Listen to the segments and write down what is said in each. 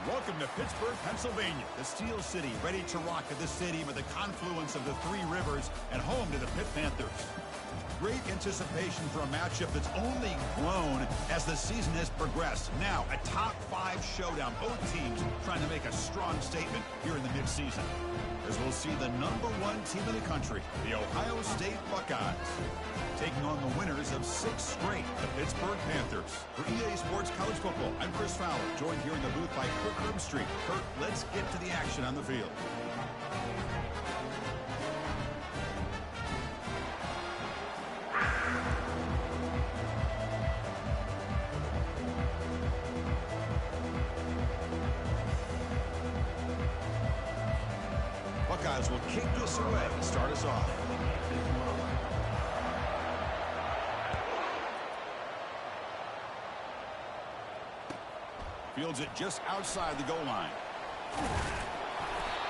Welcome to Pittsburgh, Pennsylvania, the Steel City, ready to rock at the stadium of the confluence of the three rivers and home to the Pitt Panthers. Great anticipation for a matchup that's only grown as the season has progressed. Now, a top-5 showdown. Both teams trying to make a strong statement here in the midseason. As we'll see the #1 team in the country, the Ohio State Buckeyes, taking on the winners of 6 straight, the Pittsburgh Panthers. For EA Sports College Football, I'm Chris Fowler, joined here in the booth by Kurt Herbstreit. Kurt, let's get to the action on the field. Buckeyes will kick this away to start us off. Fields it just outside the goal line.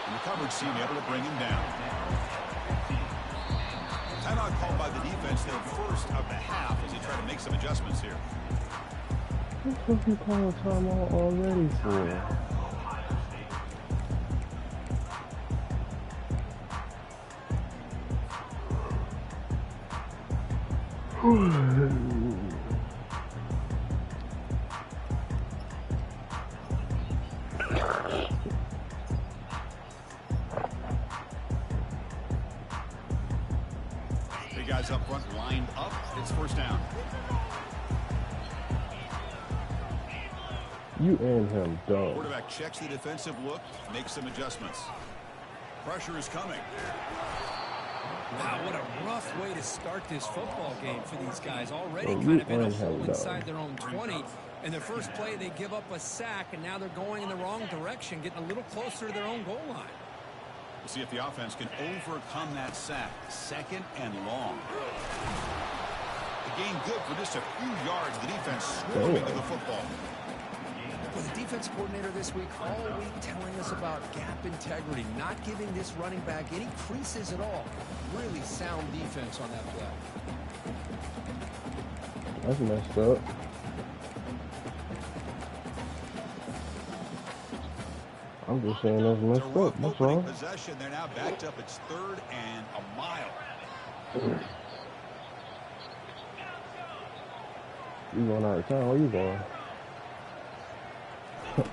And the coverage team able to bring him down. Timeout called by the defense there first of the half as he tried to make some adjustments here. What the fuck you calling timeout already for? Big guys up front lined up. It's first down. You and him, dog. Quarterback checks the defensive look, makes some adjustments. Pressure is coming. Wow, what a rough way to start this football game for these guys. Already kind of in a hole inside their own 20. In the first play, they give up a sack, and now they're going in the wrong direction, getting a little closer to their own goal line. We'll see if the offense can overcome that sack. 2nd and long. The game good for just a few yards. The defense swarming to the football. Well, the defense coordinator this week all week telling us about gap integrity, not giving this running back any creases at all. Really sound defense on that play. That's messed up. I'm just saying that's messed up. What's wrong? Possession. They're now backed up. It's 3rd and a mile. You going out of town? Where you going?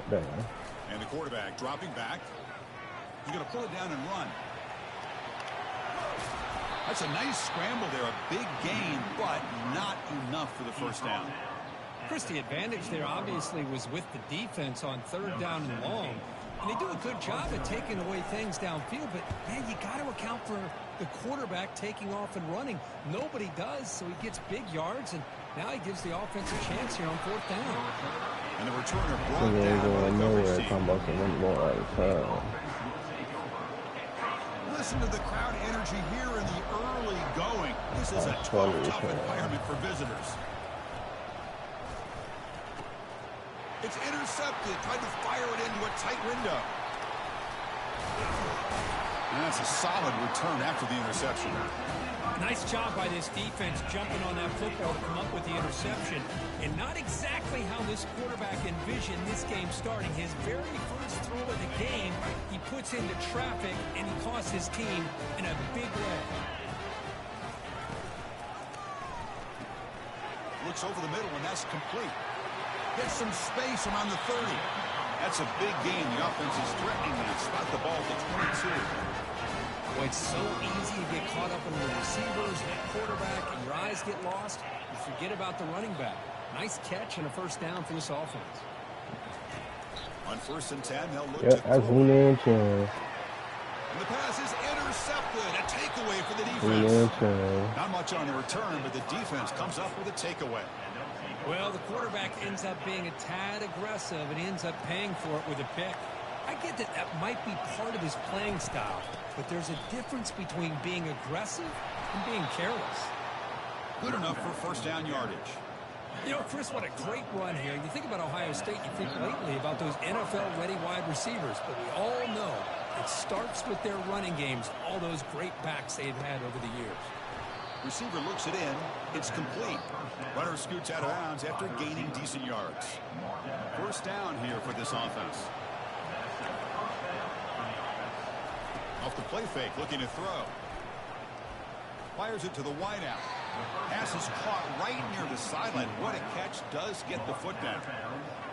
Damn. And the quarterback dropping back. He's going to pull it down and run. That's a nice scramble there. A big gain, but not enough for the first down. Chris, the advantage there obviously was with the defense on 3rd down and long. And they do a good job at taking away things downfield, but, man, you got to account for the quarterback taking off and running. Nobody does, so he gets big yards, and now he gives the offense a chance here on 4th down. And the returner brought So they ain't down going the nowhere. coverage Talking about some going out of town. Listen to the crowd energy here in the early going. This is a tough environment for visitors. It's intercepted. Tried to fire it into a tight window. And that's a solid return after the interception. Nice job by this defense jumping on that football to come up with the interception. And not exactly how this quarterback envisioned this game starting. His very first throw of the game, he puts into traffic, and he costs his team in a big way. Looks over the middle, and that's complete. Gets some space around the 30. That's a big gain. The offense is threatening that. Spot the ball to 22. Well, it's so easy to get caught up in the receivers and the quarterback, and your eyes get lost. You forget about the running back. Nice catch and a first down for this offense. On 1st and 10, they'll look Yeah, to that's throw. Lean And the pass is intercepted. A takeaway for the defense. Not much on the return, but the defense comes up with a takeaway. Well, the quarterback ends up being a tad aggressive, and he ends up paying for it with a pick. I get that that might be part of his playing style, but there's a difference between being aggressive and being careless. Good enough for 1st down yardage. You know, Chris, what a great run here. You think about Ohio State, you think lately about those NFL-ready wide receivers, but we all know it starts with their running games, all those great backs they've had over the years. Receiver looks it in. It's complete. Runner scoots out of bounds after gaining decent yards. 1st down here for this offense. Off the play fake, looking to throw. Fires it to the wideout. Pass is caught right near the sideline. What a catch, does get the foot down.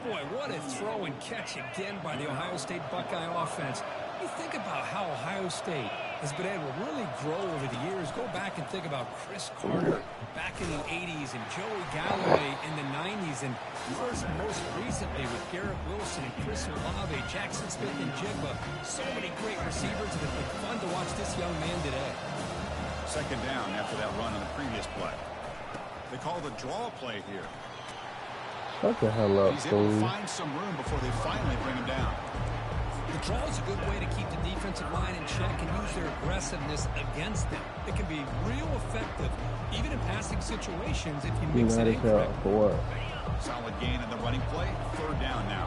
Boy, what a throw and catch again by the Ohio State Buckeye offense. You think about how Ohio State has been able to really grow over the years. Go back and think about Chris Carter back in the 80s and Joey Galloway in the 90s. And of course, most recently with Garrett Wilson and Chris Olave, Jackson Smith and Jigba. So many great receivers, and it's been fun to watch this young man today. Second down after that run on the previous play. They call the draw play here. Shut the hell up, He's able to dude. find some room before they finally bring him down. The draw is a good way to keep the defensive line in check and use their aggressiveness against them. It can be real effective, even in passing situations, if you mix it in correctly. For what? Solid gain in the running play. Third down now.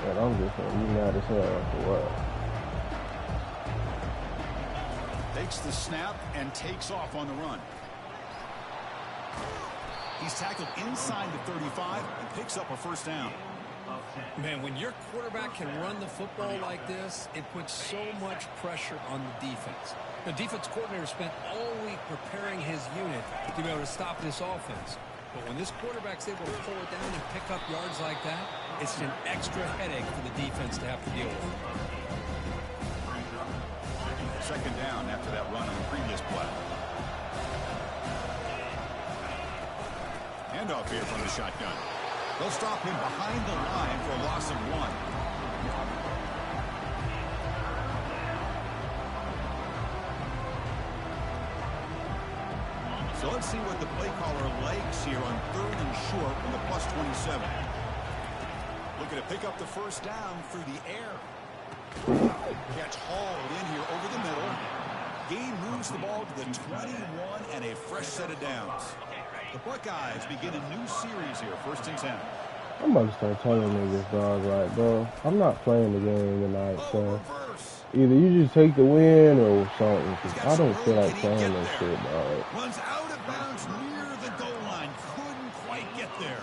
And I'm just saying, you mad as hell for what? Takes the snap and takes off on the run. He's tackled inside the 35 and picks up a first down. Man, when your quarterback can run the football like this, it puts so much pressure on the defense. The defense coordinator spent all week preparing his unit to be able to stop this offense. But when this quarterback's able to pull it down and pick up yards like that, it's an extra headache for the defense to have to deal with. Second down after that run on the previous play. Handoff here from the shotgun. They'll stop him behind the line for a loss of 1. So let's see what the play caller likes here on 3rd and short from the +27. Looking to pick up the first down through the air. Catch hauled in here over the middle. Gain moves the ball to the 21 and a fresh set of downs. The Buckeyes begin a new series here, 1st and 10. I'm about to start telling niggas, dog, like, bro, I'm not playing the game tonight, so Reverse. either you just take the win or something, because I don't feel like playing this shit, dog. Runs out of bounds near the goal line. Couldn't quite get there.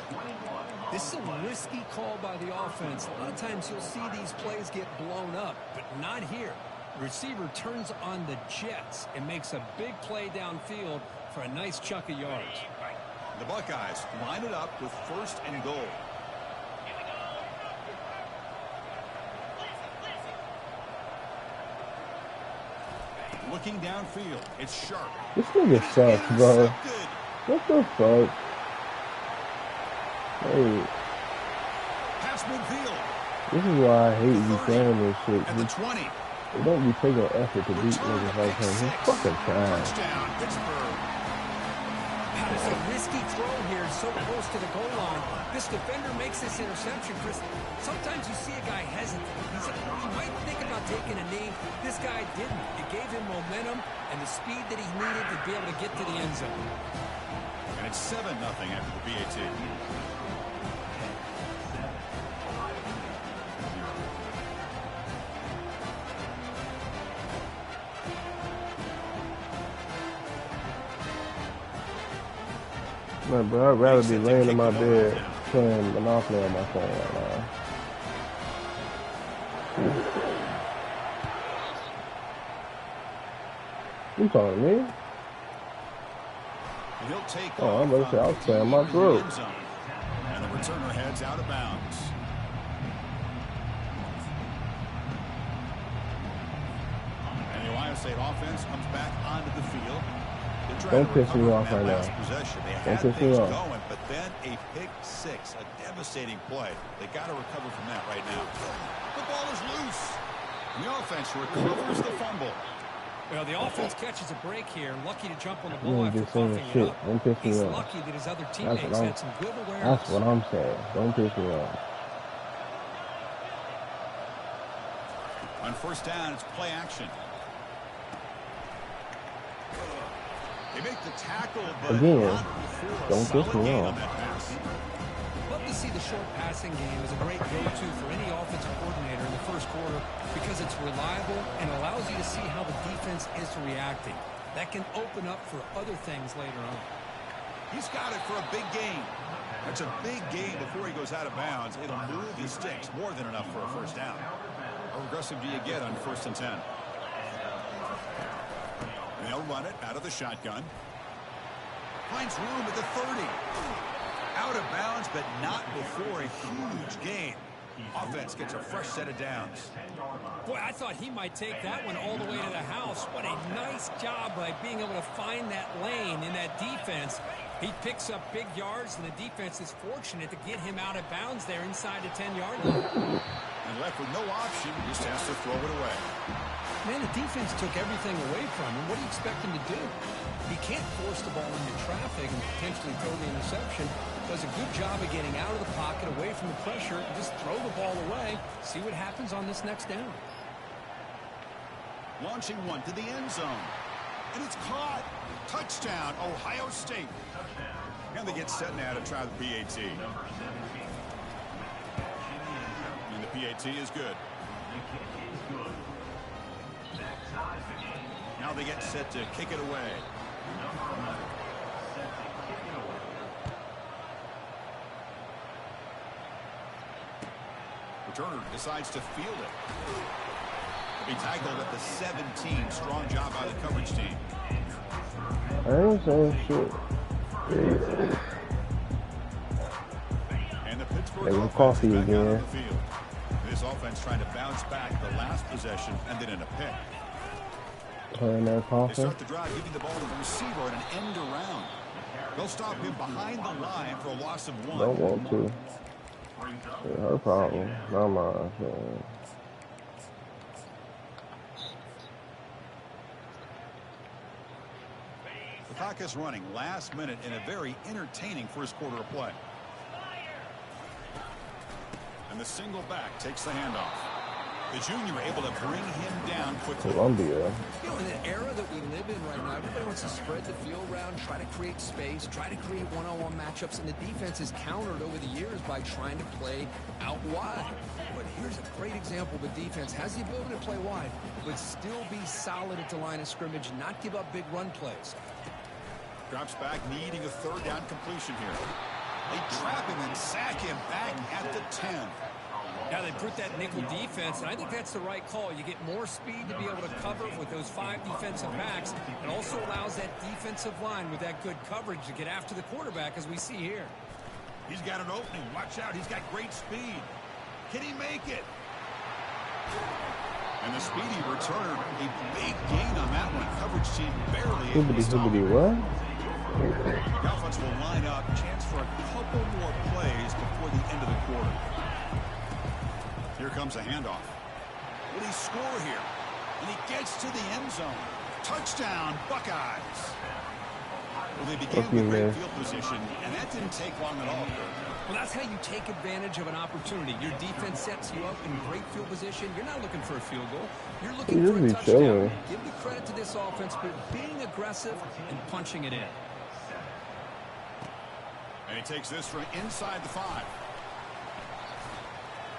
This is a risky call by the offense. A lot of times you'll see these plays get blown up, but not here. The receiver turns on the jets and makes a big play downfield for a nice chunk of yards. The Buckeyes line it up with 1st and goal. Looking downfield, it's sharp. This nigga sucks, bro. Intercepted. What the fuck? Hey, Pass midfield. this is why I hate you saying this shit. At the 20. It don't be taking effort to beat niggas like him. He's fucking trash. Touchdown, Pittsburgh. It's a risky throw here, so close to the goal line. This defender makes this interception, Chris. Sometimes you see a guy hesitate. He might think about taking a knee. This guy didn't. It gave him momentum and the speed that he needed to be able to get to the end zone. And it's 7-0 after the PITT. Man, bro, I'd rather be laying in my bed playing Monopoly on my phone right now. You talking to me? And he'll take Oh, I'm about to say, I was off clearing my in the throat. end zone. And the returner heads out of bounds. And the Ohio State offense comes back onto the field. They're trying Don't to piss me recover off from right that last now. possession. They Don't had piss me things off. going, but then a pick 6, a devastating play. They got to recover from that right now. The ball is loose. And the offense recovers the fumble. Well, the offense catches a break here. Lucky to jump on the You ball ain't after just saying coughing it shit. up. Don't piss me He's off. lucky that his other That's teammates what I'm, had some good awareness. that's what I'm saying. Don't piss me off. On 1st down, it's play action. They make the tackle, but Again, not before a don't piss solid me gain off. on that pass. Love to see the short passing game as a great go-to for any offensive coordinator in the first quarter because it's reliable and allows you to see how the defense is reacting. That can open up for other things later on. He's got it for a big gain. That's a big gain before he goes out of bounds. It'll move his sticks, more than enough for a first down. How aggressive do you get on 1st and 10? And they'll run it out of the shotgun. Finds room at the 30. Out of bounds, but not before a huge gain. Offense gets a fresh set of downs. Boy, I thought he might take that one all the way to the house. What a nice job by being able to find that lane in that defense. He picks up big yards, and the defense is fortunate to get him out of bounds there inside the 10-yard line. And left with no option, he just has to throw it away. Man, the defense took everything away from him. What do you expect him to do? He can't force the ball into traffic and potentially throw the interception. Does a good job of getting out of the pocket, away from the pressure, and just throw the ball away. See what happens on this next down. Launching one to the end zone. And it's caught. Touchdown, Ohio State. And they get set now to try the PAT. And the PAT is good. Now they get set to kick it away. Returner decides to field it. He'll be tackled at the 17. Strong job by the coverage team. I ain't saying shit. And the Pittsburgh offense coffee back again. out on the field. This offense trying to bounce back the last possession and then in a pick. Turn that They coffee. start the drive giving the ball to the receiver and an end around. They'll stop him behind the line for a loss of 1. Don't want to. It's her problem, not mine. Man. The clock is running last minute in a very entertaining first quarter of play. And the single back takes the handoff. The junior able to bring him down quickly. Columbia. You know, in an era that we live in right now, everybody wants to spread the field around, try to create space, try to create one-on-one matchups, and the defense is countered over the years by trying to play out wide. But here's a great example of a defense has the ability to play wide, but still be solid at the line of scrimmage, not give up big run plays. Drops back, needing a 3rd down completion here. They trap him and sack him back at the 10. Now they put that nickel defense, and I think that's the right call. You get more speed to be able to cover with those 5 defensive backs. It also allows that defensive line with that good coverage to get after the quarterback, as we see here. He's got an opening. Watch out. He's got great speed. Can he make it? And the speedy returner, a big gain on that one. Coverage team barely able to stop him. What? The offense will line up. Chance for a couple more plays before the end of the quarter. Here comes a handoff. Will he score here? And he gets to the end zone. Touchdown, Buckeyes. Well, they began with great field position, and that didn't take long at all. Well, that's how you take advantage of an opportunity. Your defense sets you up in great field position. You're not looking for a field goal. You're looking for a touchdown. Give the credit to this offense for being aggressive and punching it in. And he takes this from inside the 5.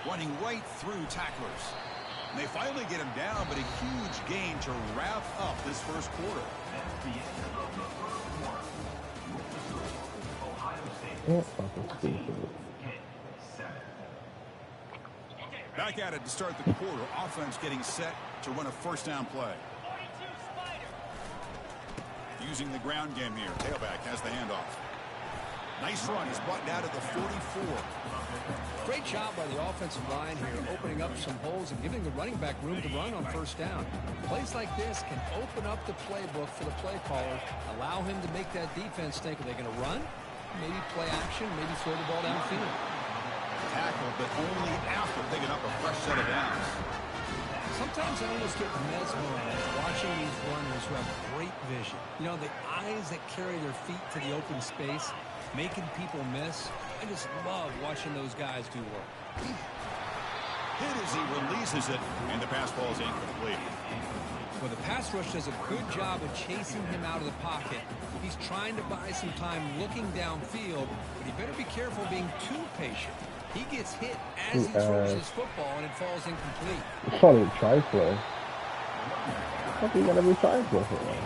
Running right through tacklers. And they finally get him down, but a huge gain to wrap up this first quarter. Back at it to start the quarter. Offense getting set to run a 1st down play. Using the ground game here. Tailback has the handoff. Nice run. He's brought down to the 44. Great job by the offensive line here, opening up some holes and giving the running back room to run on 1st down. Plays like this can open up the playbook for the play caller, allow him to make that defense think, are they going to run? Maybe play action, maybe throw the ball downfield. Tackle, but only after picking up a fresh set of downs. Sometimes I almost get mesmerized watching these runners who have great vision. You know, the eyes that carry their feet to the open space, making people miss. I just love watching those guys do work. Hit as he releases it, and the pass ball is incomplete. Well, the pass rush does a good job of chasing him out of the pocket. He's trying to buy some time looking downfield, but he better be careful being too patient. He gets hit as he throws his football, and it falls incomplete. It's probably a try play. How do you got every try play for that?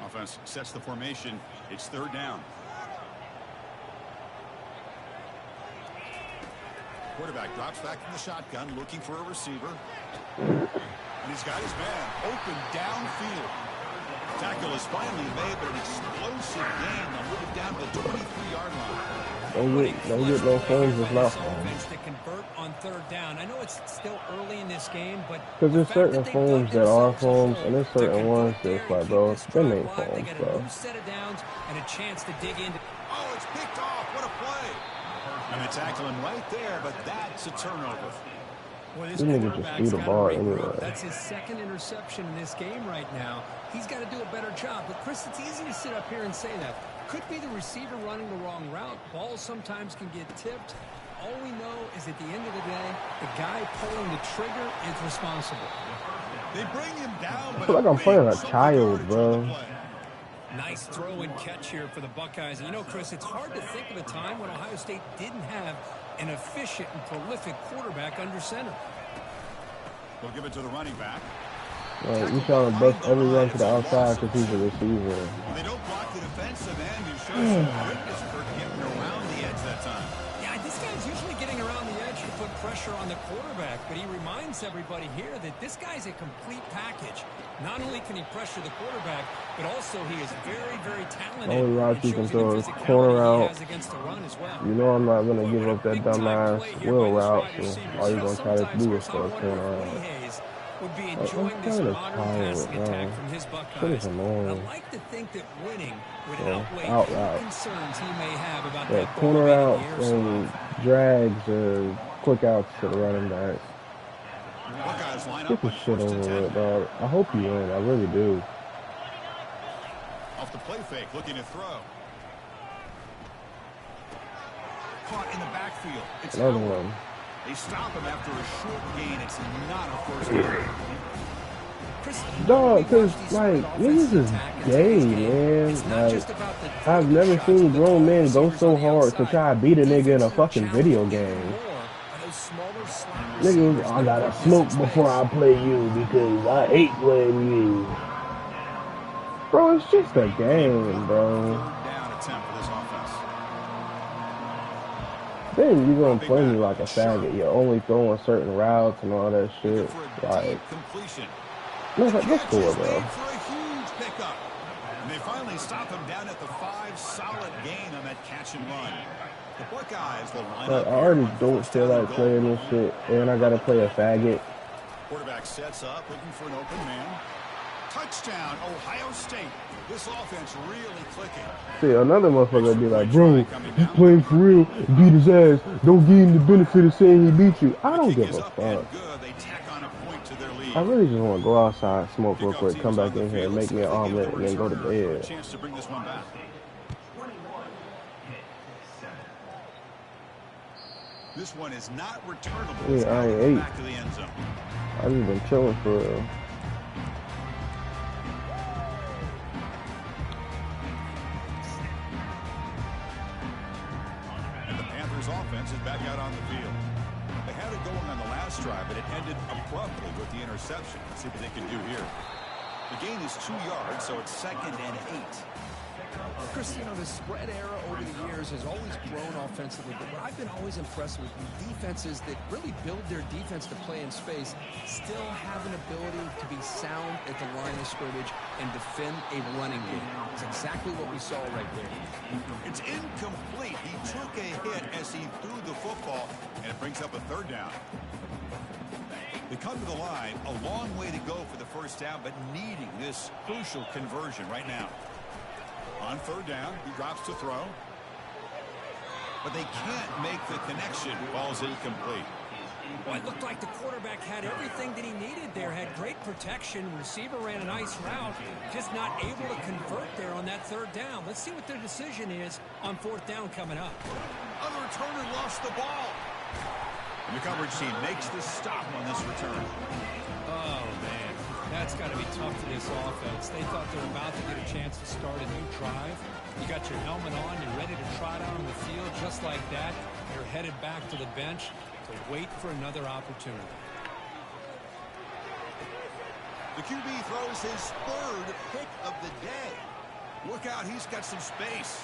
Offense sets the formation. It's third down. Quarterback drops back in the shotgun, looking for a receiver. And he's got his man open downfield. Tackle is finally made, but an explosive gain. They'll move it down to the 23-yard line. Don't get no phones. It's not offense to convert on third down. I know it's still early in this game, but because there's certain phones that are phones, and there's certain ones that's like, bro, them ain't phones, bro. Set of downs and a chance to dig into. Oh, it's picked off. What a play! And they tackle him right there, but that's a turnover. Well, this nigga just threw the ball anyway. That's his second interception in this game right now. He's got to do a better job. But, Chris, it's easy to sit up here and say that. Could be the receiver running the wrong route. Balls sometimes can get tipped. All we know is at the end of the day, the guy pulling the trigger is responsible. They bring him down. I feel like I'm playing a child, bro. Nice throw and catch here for the Buckeyes. And you know, Chris, it's hard to think of a time when Ohio State didn't have an efficient and prolific quarterback under center. We'll give it to the running back. Right, you trying to bust every run to the outside because he's a receiver. They don't block the defensive end. Who shows some quickness for getting around the edge that time. Yeah, this guy's usually getting around the edge to put pressure on the quarterback, but he reminds everybody here that this guy's a complete package. Not only can he pressure the quarterback, but also he is very, very talented. Only route you can throw is corner out. Well. You know I'm not going to give up that dumbass wheel route, so all you're going to try to do is throw a corner out. Would be enjoying this modern passing attack from his Buckeyes. I like to think that winning would outweigh any concerns he may have about that corner out and drags or quick outs to the running back. Get this shit over with, dog. I hope you win. I really do. Off the play fake, looking to throw. Caught in the backfield. It's another one. They stop him after a short gain. It's not a first down. Dog, because, like, niggas is gay, man. Like, I've never seen grown men go so hard to try to beat a nigga in a fucking video game. Niggas, I gotta smoke before I play you because I hate playing you. Bro, it's just a game, bro. Then you gonna play me like a faggot. You're only throwing certain routes and all that shit. Like, no, let's score, bro. And they finally stop him down at the 5. Solid gain on that catch and run. The Buckeyes will line up. I already don't feel like playing this shit, and I gotta play a faggot. Quarterback sets up, looking for an open man. Touchdown, Ohio State. This offense really clicking. See, another motherfucker be like, bro, he's playing for real, beat his ass, don't give him the benefit of saying he beat you. I don't give a fuck. I really just want to go outside, smoke real quick, come back in here, make me an omelet, and then go to bed. Chance to bring this one back. This one is not returnable. Yeah, I ain't back to the end zone. I just been chilling for real. Offense is back out on the field. They had it going on the last drive, but it ended abruptly with the interception. Let's see what they can do here. The gain is 2 yards, so it's 2nd and 8. Chris, you know, the spread era over the years has always grown offensively, but what I've been always impressed with defenses that really build their defense to play in space still have an ability to be sound at the line of scrimmage and defend a running game. It's exactly what we saw right there. It's incomplete. He took a hit as he threw the football, and it brings up a 3rd down. They come to the line, a long way to go for the first down, but needing this crucial conversion right now. On 3rd down, he drops to throw. But they can't make the connection. Ball's incomplete. Well, it looked like the quarterback had everything that he needed there. Had great protection. Receiver ran a nice route. Just not able to convert there on that 3rd down. Let's see what their decision is on 4th down coming up. Other returner lost the ball. And the coverage team makes the stop on this return. Oh, man. That's got to be tough for this offense. They thought they were about to get a chance to start a new drive. You got your helmet on. You're ready to trot out on the field just like that. You're headed back to the bench to wait for another opportunity. The QB throws his 3rd pick of the day. Look out, he's got some space.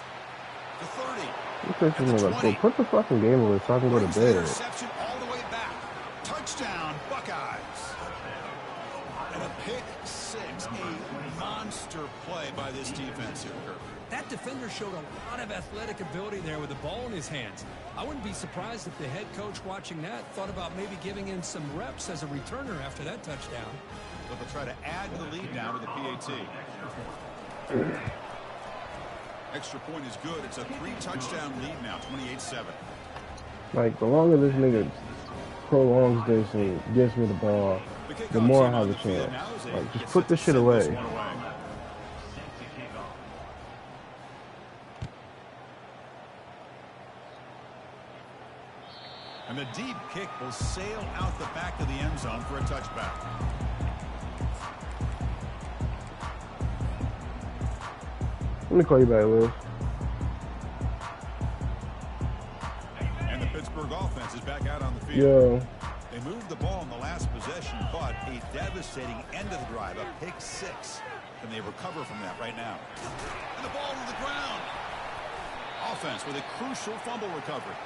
The 30. Put the fucking game away so I can go to bed. Interception all the way back. Touchdown, Buckeyes. And a pick 6, a monster play by this defense here, Kirk. That defender showed a lot of athletic ability there with the ball in his hands. I wouldn't be surprised if the head coach watching that thought about maybe giving in some reps as a returner after that touchdown. So they'll try to add the lead now to the PAT. Extra point is good. It's a 3-touchdown lead now, 28-7. Like, the longer this nigga prolongs this and gives me the ball, the more I have a chance. Like, just put this shit away. And the deep kick will sail out the back of the end zone for a touchback. Let me call you back, Will. And the Pittsburgh offense is back out on the field. Yo. They moved the ball in the last possession, but a devastating end of the drive, a pick 6. And they recover from that right now. And the ball to the ground. Offense with a crucial fumble recovery.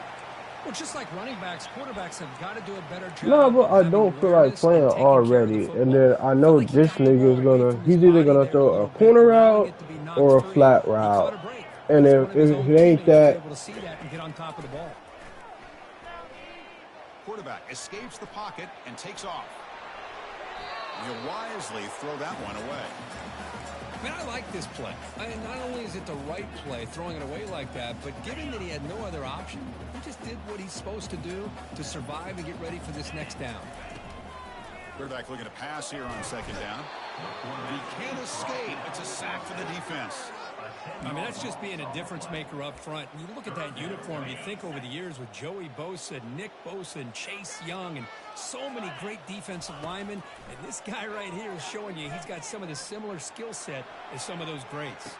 Well, just like running backs, quarterbacks have got to do a better job. No, but I don't feel like playing already. And then I know this nigga is gonna, he's either gonna throw a corner route or a flat route. And if it ain't that, quarterback escapes the pocket and takes off. He'll wisely throw that one away. Man, I like this play. Not only is it the right play, throwing it away like that, but given that he had no other option, he just did what he's supposed to do to survive and get ready for this next down. Quarterback looking to pass here on second down. He can't escape. It's a sack for the defense. I mean, that's just being a difference maker up front. You look at that uniform, you think over the years with Joey Bosa, Nick Bosa, and Chase Young, and so many great defensive linemen. And this guy right here is showing you he's got some of the similar skill set as some of those greats.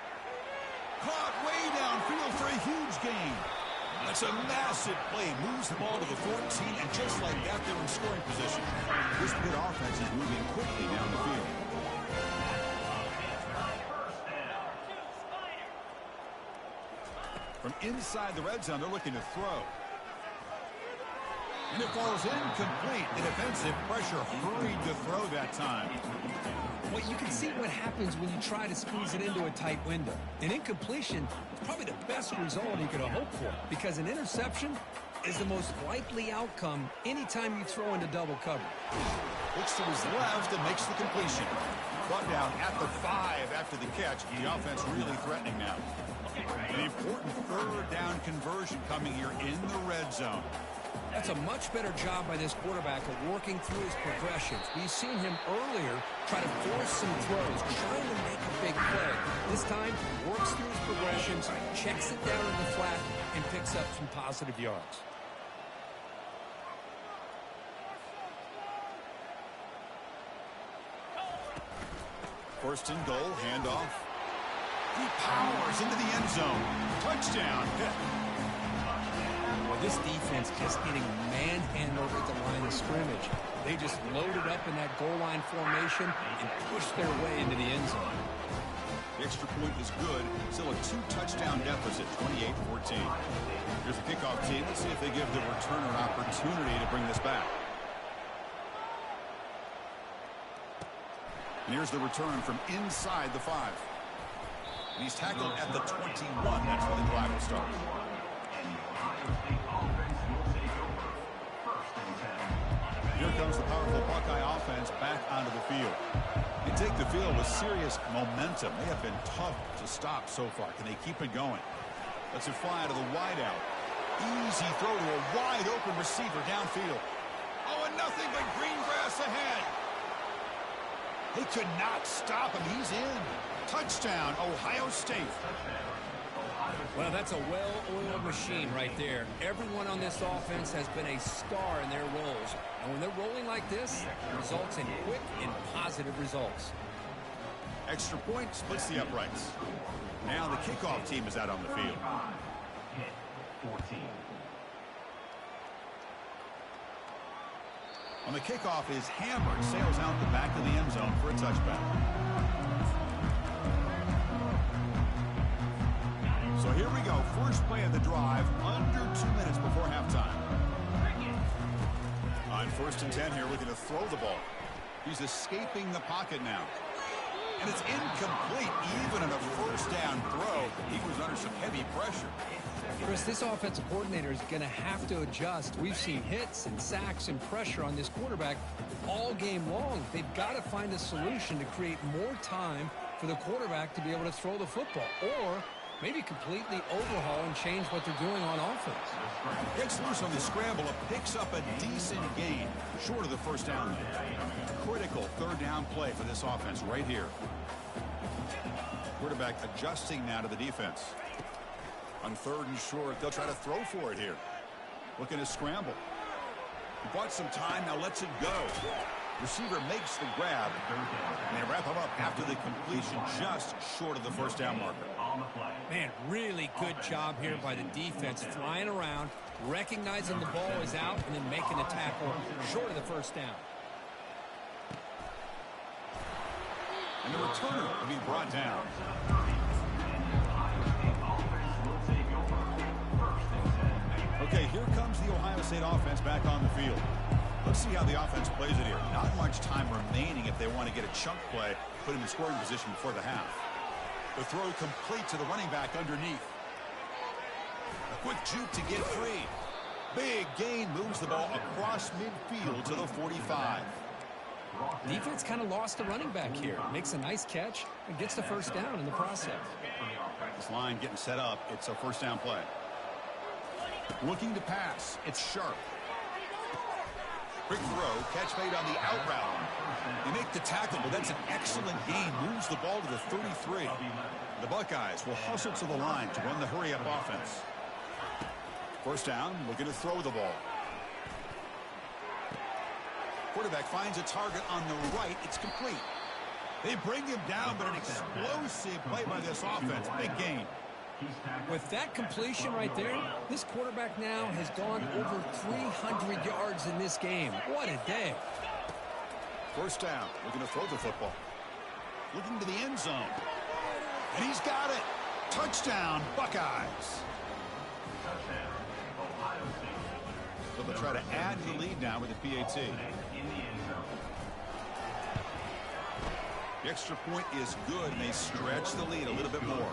Caught way downfield for a huge gain. That's a massive play. Moves the ball to the 14, and just like that, they're in scoring position. This Pitt offense is moving quickly down the field. From inside the red zone, they're looking to throw. And it falls incomplete. The defensive pressure hurried to throw that time. Well, you can see what happens when you try to squeeze it into a tight window. An incompletion is probably the best result you could have hoped for, because an interception is the most likely outcome anytime you throw into double cover. Looks to his left and makes the completion. Brought down at the 5 after the catch. The offense really threatening now. An important third down conversion coming here in the red zone. That's a much better job by this quarterback of working through his progressions. We've seen him earlier try to force some throws, trying to make a big play. This time, works through his progressions, checks it down in the flat, and picks up some positive yards. First and goal, handoff. He powers into the end zone. Touchdown. Well, this defense just getting manhandled at the line of scrimmage. They just loaded up in that goal line formation and pushed their way into the end zone. The extra point is good. Still a 2-touchdown deficit, 28-14. Here's the kickoff team. Let's see if they give the returner an opportunity to bring this back. And here's the return from inside the 5. And he's tackled at the 21. That's where the drive will start. Here comes the powerful Buckeye offense back onto the field. They take the field with serious momentum. They have been tough to stop so far. Can they keep it going? Let's it fly to the wideout. Easy throw to a wide-open receiver downfield. Oh, and nothing but green grass ahead. They could not stop him. He's in. Touchdown, Ohio State. Well, that's a well-oiled machine right there. Everyone on this offense has been a star in their roles. And when they're rolling like this, it results in quick and positive results. Extra point splits the uprights. Now the kickoff team is out on the field. On the kickoff is hammered, sails out the back of the end zone for a touchback. first play of the drive under 2 minutes before halftime. On 1st and 10 here, looking to throw the ball. He's escaping the pocket now. And it's incomplete. Even in a first down throw, he was under some heavy pressure. Chris, this offensive coordinator is going to have to adjust. We've seen hits and sacks and pressure on this quarterback all game long. They've got to find a solution to create more time for the quarterback to be able to throw the football, or maybe completely overhaul and change what they're doing on offense. Gets loose on the scramble, picks up a decent gain, short of the first down. Critical 3rd down play for this offense right here. Quarterback adjusting now to the defense. On 3rd and short, they'll try to throw for it here. Looking to scramble. Bought some time, now lets it go. Receiver makes the grab, and they wrap him up after the completion just short of the first down marker. Man, really good job here by the defense, flying around, recognizing the ball is out, and then making a tackle short of the first down. And the returner will be brought down. Okay, here comes the Ohio State offense back on the field. Let's see how the offense plays it here. Not much time remaining if they want to get a chunk play, put him in scoring position before the half. The throw complete to the running back underneath. A quick juke to get free. Big gain moves the ball across midfield to the 45. Defense kind of lost the running back here. Makes a nice catch and gets the first down in the process. This line getting set up. It's a first down play. Looking to pass. It's Sharp. Quick throw. Catch made on the out route. They make the tackle, but that's an excellent gain. Moves the ball to the 33. The Buckeyes will hustle to the line to run the hurry-up offense. First down. Looking to throw the ball. Quarterback finds a target on the right. It's complete. They bring him down, but an explosive play by this offense. Big gain. With that completion right there, this quarterback now has gone over 300 yards in this game. What a day. First down. Looking to throw the football. Looking to the end zone. And he's got it. Touchdown, Buckeyes. So they'll try to add the lead now with the PAT. The extra point is good, and they stretch the lead a little bit more.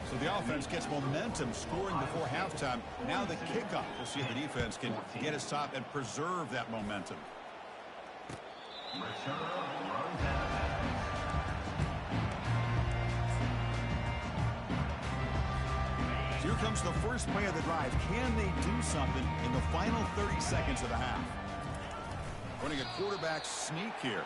So the offense gets momentum, scoring before halftime. Now the kickoff. We'll see if the defense can get a stop and preserve that momentum. Here comes the first play of the drive. Can they do something in the final 30 seconds of the half? Running a quarterback sneak here.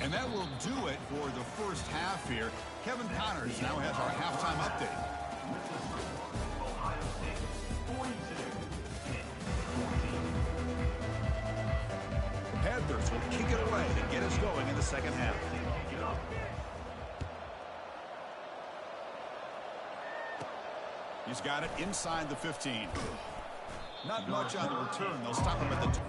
And that will do it for the first half here. Kevin Connors now has our halftime update. The Panthers will kick it away to get us going in the second half. He's got it inside the 15. Not much on the return. They'll stop him at the